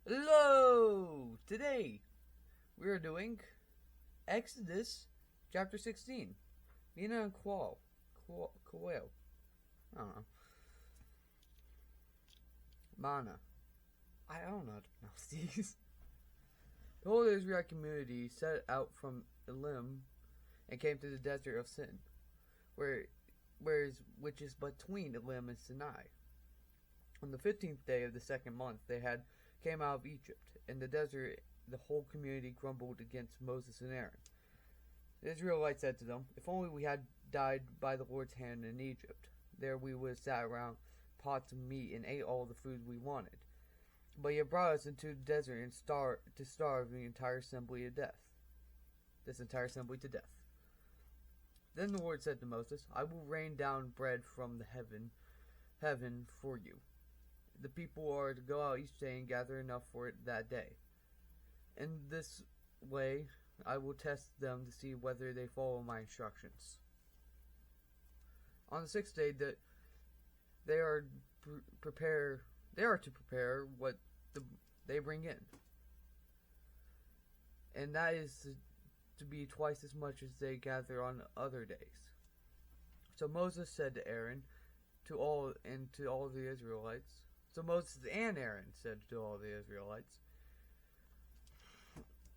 Hello! Today we are doing Exodus chapter 16. Mina and Qual. Quail. I don't know. Mana. I don't know how to pronounce these. The whole Israelite community set out from Elim and came to the desert of Sin, which is between Elim and Sinai. On the 15th day of the second month, they came out of Egypt. In the desert, the whole community grumbled against Moses and Aaron. The Israelites said to them, "If only we had died by the Lord's hand in Egypt. There we would have sat around pots of meat and ate all the food we wanted. But you brought us into the desert and to starve the entire assembly to death. This entire assembly to death." Then the Lord said to Moses, "I will rain down bread from the heaven for you. The people are to go out each day and gather enough for it that day. In this way, I will test them to see whether they follow my instructions." On the sixth day, they are to prepare what they bring in, and that is to be twice as much as they gather on other days. So Moses said to Aaron, to all the Israelites. So Moses and Aaron said to all the Israelites,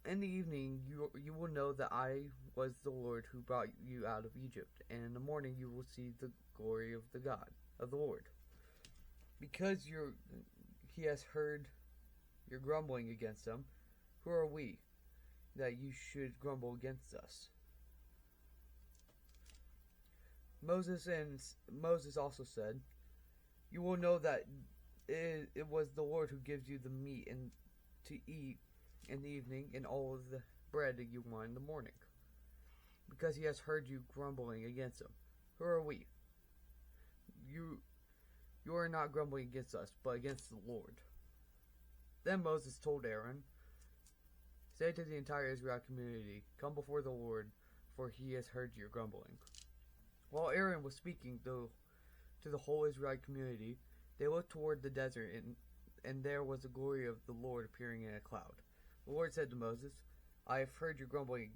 "In the evening you will know that I was the Lord who brought you out of Egypt, and in the morning you will see the glory of the Lord. Because he has heard your grumbling against him, who are we that you should grumble against us?" Moses also said, "You will know that it was the Lord who gives you the meat to eat in the evening and all of the bread that you want in the morning, because he has heard you grumbling against him. Who are we? You are not grumbling against us, but against the Lord." Then Moses told Aaron, "Say to the entire Israel community, 'Come before the Lord, for he has heard your grumbling.'" While Aaron was speaking to the whole Israelite community, they looked toward the desert, and there was the glory of the Lord appearing in a cloud. The Lord said to Moses, "I have heard your grumbling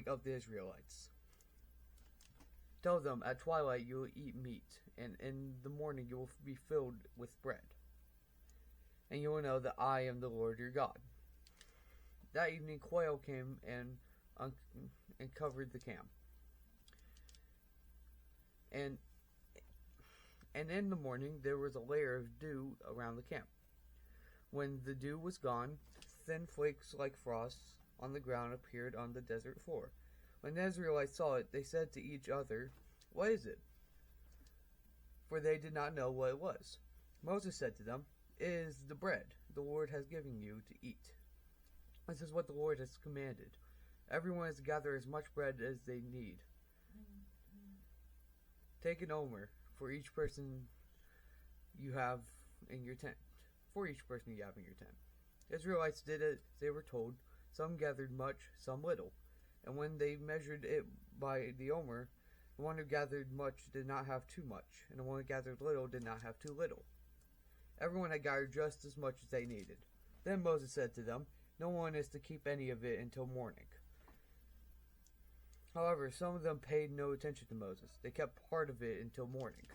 of the Israelites. Tell them, at twilight you will eat meat, and in the morning you will be filled with bread. And you will know that I am the Lord your God." That evening quail came and covered the camp. And in the morning there was a layer of dew around the camp. When the dew was gone, thin flakes like frost on the ground appeared on the desert floor. When the Israelites saw it, they said to each other, "What is it?" For they did not know what it was. Moses said to them, "It is the bread the Lord has given you to eat. This is what the Lord has commanded. Everyone is to gather as much bread as they need. Take an omer for each person you have in your tent. The Israelites did as they were told. Some gathered much, some little. And when they measured it by the omer, the one who gathered much did not have too much, and the one who gathered little did not have too little. Everyone had gathered just as much as they needed. Then Moses said to them, "No one is to keep any of it until morning." However, some of them paid no attention to Moses. They kept part of it until morning.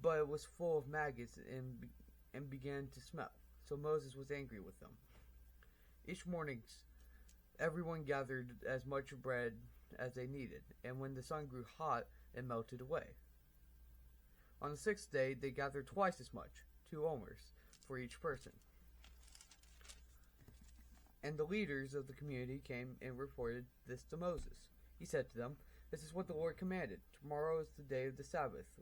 But it was full of maggots and began to smell. So Moses was angry with them. Each morning, everyone gathered as much bread as they needed, and when the sun grew hot, it melted away. On the sixth day, they gathered twice as much, 2 omers, for each person. And the leaders of the community came and reported this to Moses. He said to them, "This is what the Lord commanded. Tomorrow is the day of the Sabbath.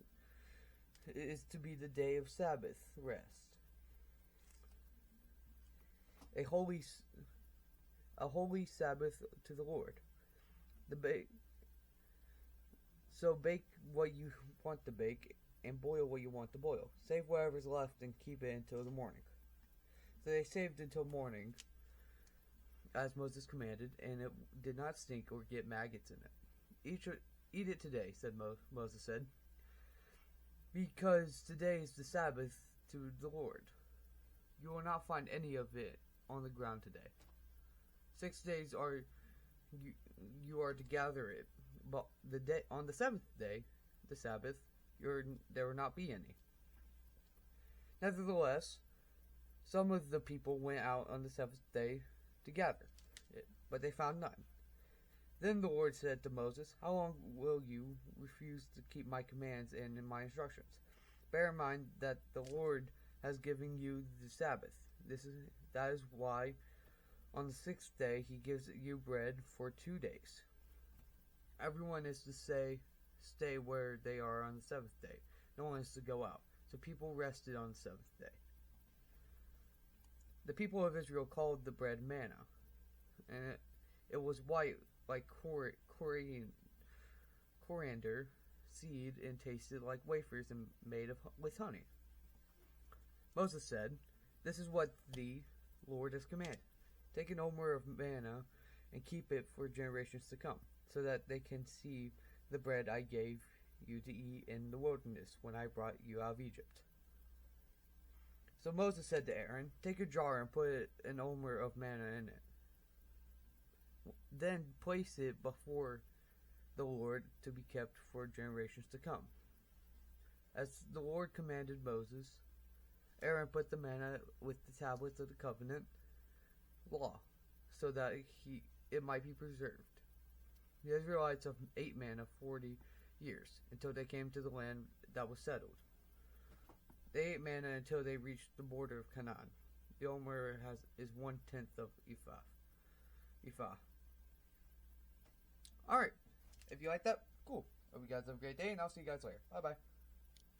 It is to be the day of Sabbath rest, a holy Sabbath to the Lord. So bake what you want to bake, and boil what you want to boil. Save whatever's left and keep it until the morning." So they saved until morning, as Moses commanded, and it did not stink or get maggots in it. "Eat it today," Moses said, "because today is the Sabbath to the Lord. You will not find any of it on the ground today. 6 days are you are to gather it, but on the seventh day, the Sabbath, there will not be any. Nevertheless, some of the people went out on the seventh day to gather it, but they found none. Then the Lord said to Moses, "How long will you refuse to keep my commands and my instructions? Bear in mind that the Lord has given you the Sabbath. That is why on the sixth day he gives you bread for 2 days. Everyone is to stay where they are on the seventh day. No one is to go out." So people rested on the seventh day. The people of Israel called the bread manna, and it was white like coriander seed and tasted like wafers and made with honey. Moses said, "This is what the Lord has commanded. Take an omer of manna and keep it for generations to come, so that they can see the bread I gave you to eat in the wilderness when I brought you out of Egypt." So Moses said to Aaron, "Take a jar and put an omer of manna in it. Then place it before the Lord to be kept for generations to come." As the Lord commanded Moses, Aaron put the manna with the tablets of the covenant law, so that it might be preserved. The Israelites ate manna 40 years, until they came to the land that was settled. They ate manna until they reached the border of Canaan. The omer is 1/10 of ephah. Alright, if you like that, cool. Hope you guys have a great day, and I'll see you guys later. Bye-bye.